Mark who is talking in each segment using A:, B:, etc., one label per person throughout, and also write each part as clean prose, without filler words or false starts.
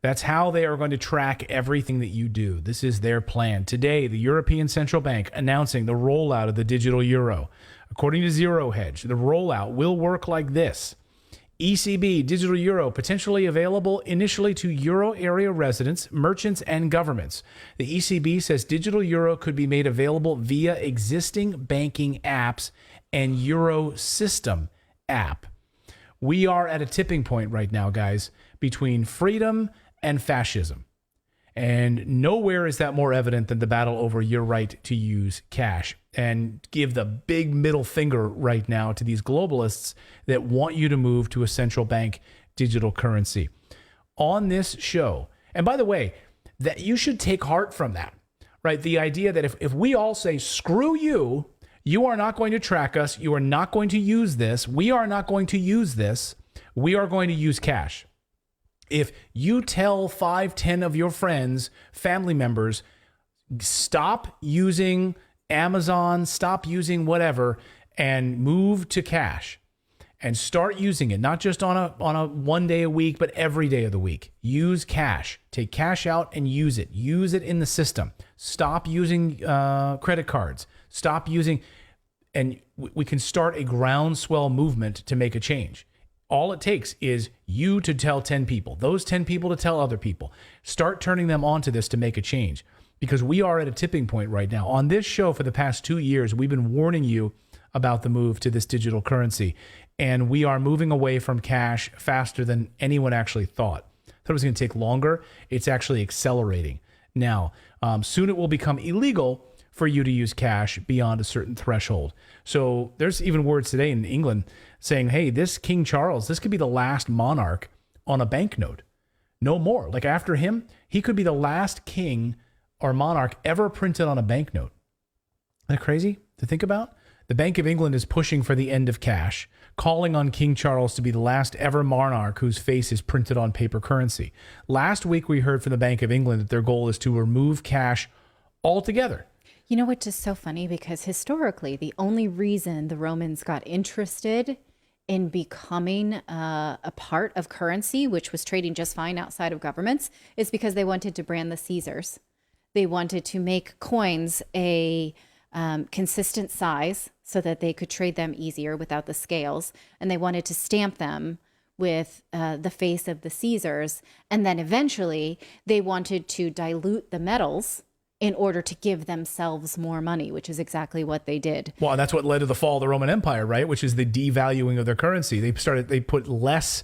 A: That's how they are going to track everything that you do. This is their plan. Today, the European Central Bank announcing the rollout of the digital euro. According to Zero Hedge, the rollout will work like this. ECB digital euro potentially available initially to euro area residents, merchants, and governments. The ECB says digital euro could be made available via existing banking apps and Euro System app. We are at a tipping point right now, guys, between freedom and fascism. And nowhere is that more evident than the battle over your right to use cash. And give the big middle finger right now to these globalists that want you to move to a central bank digital currency. On this show, and by the way, that you should take heart from that, right? The idea that if we all say, screw you, you are not going to track us, you are not going to use this, we are not going to use this, we are going to use cash. If you tell 5, 10 of your friends, family members, stop using Amazon, stop using whatever, and move to cash and start using it, not just on a 1 day a week, but every day of the week. Use cash. Take cash out and use it. Use it in the system. Stop using credit cards. Stop using, and we can start a groundswell movement to make a change. All it takes is you to tell 10 people, those 10 people to tell other people. Start turning them onto this to make a change, because we are at a tipping point right now. On this show for the past 2 years, we've been warning you about the move to this digital currency, and we are moving away from cash faster than anyone actually thought. Thought it was going to take longer. It's actually accelerating. Now, soon it will become illegal for you to use cash beyond a certain threshold. So there's even words today in England saying, hey, this King Charles, this could be the last monarch on a banknote. No more. Like after him, he could be the last king or monarch ever printed on a banknote. Isn't that crazy to think about? The Bank of England is pushing for the end of cash, calling on King Charles to be the last ever monarch whose face is printed on paper currency. Last week, we heard from the Bank of England that their goal is to remove cash altogether.
B: You know, which is so funny, because historically, the only reason the Romans got interested in becoming a part of currency, which was trading just fine outside of governments, is because they wanted to brand the Caesars. They wanted to make coins a consistent size so that they could trade them easier without the scales. And they wanted to stamp them with the face of the Caesars. And then eventually they wanted to dilute the metals in order to give themselves more money, which is exactly what they did.
A: Well, and that's what led to the fall of the Roman Empire, right? Which is the devaluing of their currency. They put less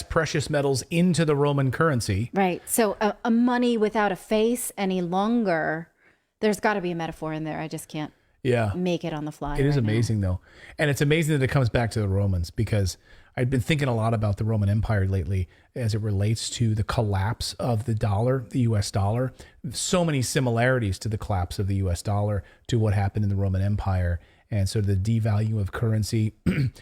A: precious metals into the Roman currency.
B: Right. So a money without a face any longer, there's got to be a metaphor in there. I just can't make it on the fly.
A: It is amazing though. And it's amazing that it comes back to the Romans, because I've been thinking a lot about the Roman Empire lately as it relates to the collapse of the dollar, the US dollar. So many similarities to the collapse of the US dollar to what happened in the Roman Empire. And so the devalue of currency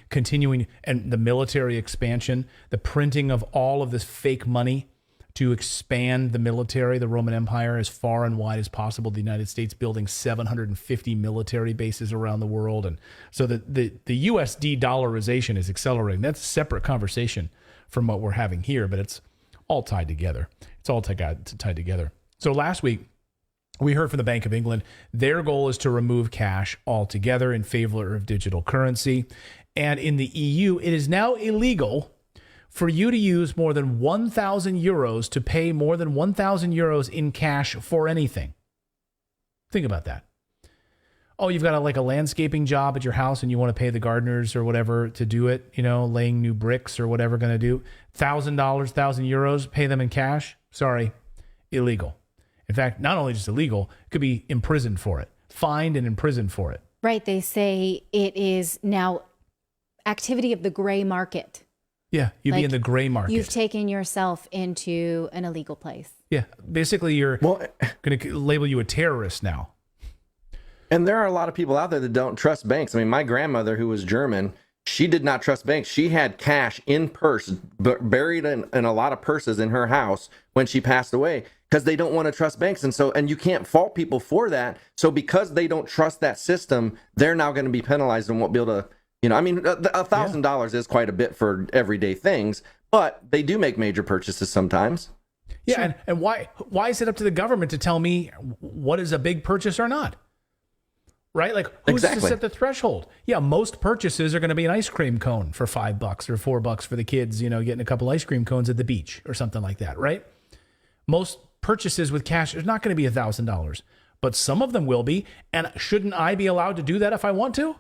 A: continuing, and the military expansion, the printing of all of this fake money to expand the military, the Roman Empire, as far and wide as possible. The United States building 750 military bases around the world. And so the USD dollarization is accelerating. That's a separate conversation from what we're having here, but it's all tied together. It's all tied together. So last week, we heard from the Bank of England. Their goal is to remove cash altogether in favor of digital currency. And in the EU, it is now illegal for you to use more than 1,000 euros to pay more than 1,000 euros in cash for anything. Think about that. Oh, you've got a landscaping job at your house and you want to pay the gardeners or whatever to do it, laying new bricks or whatever going to do. $1,000, 1,000 euros, pay them in cash. Sorry, illegal. In fact, not only just illegal, could be imprisoned for it, fined and imprisoned for it.
B: Right. They say it is now activity of the gray market.
A: Yeah, you'd be in the gray market.
B: You've taken yourself into an illegal place.
A: Yeah, basically you're going to label you a terrorist now.
C: And there are a lot of people out there that don't trust banks. I mean, my grandmother, who was German, she did not trust banks. She had cash in purse, buried in a lot of purses in her house when she passed away, because they don't want to trust banks. And you can't fault people for that. So because they don't trust that system, they're now going to be penalized and won't be able to, $1,000 is quite a bit for everyday things, but they do make major purchases sometimes.
A: Yeah, and why is it up to the government to tell me what is a big purchase or not? Right? Like, who's to set the threshold? Yeah, most purchases are going to be an ice cream cone for $5 or $4 for the kids, you know, getting a couple ice cream cones at the beach or something like that, right? Most purchases with cash is not going to be $1,000, but some of them will be. And shouldn't I be allowed to do that if I want to?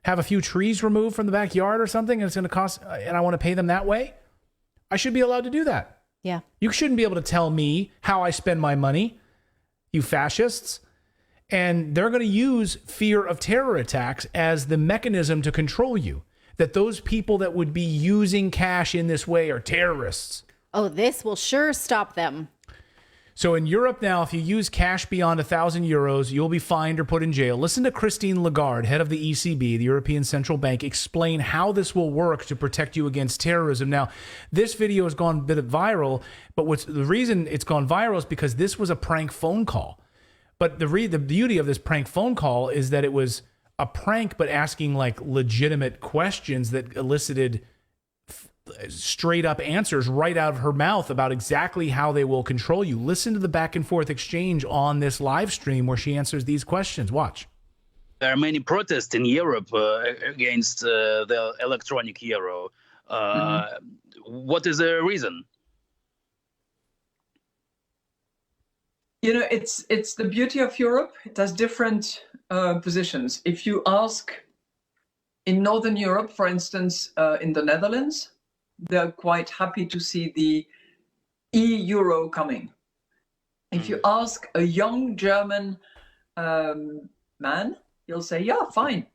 A: Have a few trees removed from the backyard or something, and it's going to cost, and I want to pay them that way? I should be allowed to do that.
B: Yeah.
A: You shouldn't be able to tell me how I spend my money, you fascists. And they're going to use fear of terror attacks as the mechanism to control you. That those people that would be using cash in this way are terrorists.
B: Oh, this will sure stop them.
A: So in Europe now, if you use cash beyond 1,000 euros, you'll be fined or put in jail. Listen to Christine Lagarde, head of the ECB, the European Central Bank, explain how this will work to protect you against terrorism. Now, this video has gone a bit viral, but the reason it's gone viral is because this was a prank phone call. But the beauty of this prank phone call is that it was a prank, but asking like legitimate questions that elicited straight up answers right out of her mouth about exactly how they will control you. Listen to the back and forth exchange on this live stream where she answers these questions. Watch.
D: There are many protests in Europe against the electronic euro. What is the reason?
E: You know, it's the beauty of Europe. It has different positions. If you ask in Northern Europe, for instance, in the Netherlands, they're quite happy to see the e-euro coming. If you ask a young German man, he'll say, yeah, fine.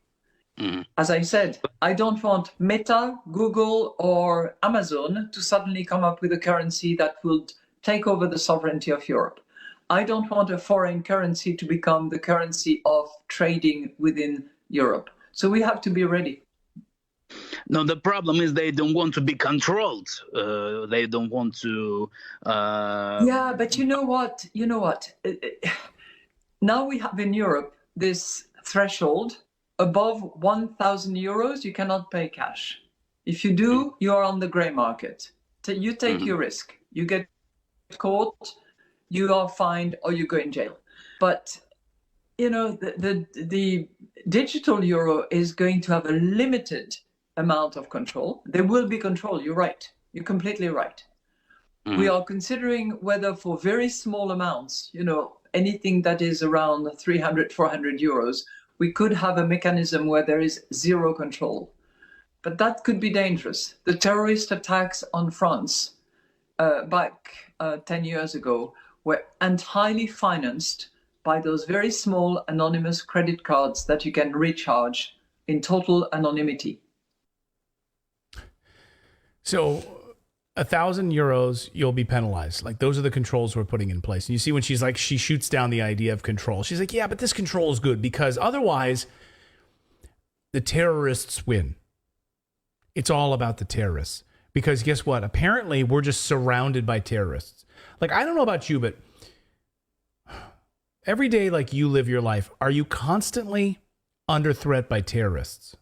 E: As I said, I don't want Meta, Google, or Amazon to suddenly come up with a currency that would take over the sovereignty of Europe. I don't want a foreign currency to become the currency of trading within Europe. So we have to be ready.
D: No, the problem is they don't want to be controlled. They don't want to.
E: Yeah, but you know what? Now we have in Europe this threshold above 1,000 euros. You cannot pay cash. If you do, you are on the grey market. So you take your risk. You get caught, you are fined, or you go in jail. But you know, the digital euro is going to have a limited amount of control. There will be control. You're right. You're completely right. We are considering whether for very small amounts, you know, anything that is around 300, 400 euros, we could have a mechanism where there is zero control. But that could be dangerous. The terrorist attacks on France back 10 years ago were entirely financed by those very small anonymous credit cards that you can recharge in total anonymity.
A: So 1,000 euros, you'll be penalized. Like, those are the controls we're putting in place. And you see when she's like, she shoots down the idea of control. She's like, yeah, but this control is good because otherwise the terrorists win. It's all about the terrorists. Because guess what? Apparently we're just surrounded by terrorists. Like, I don't know about you, but every day, like, you live your life, are you constantly under threat by terrorists?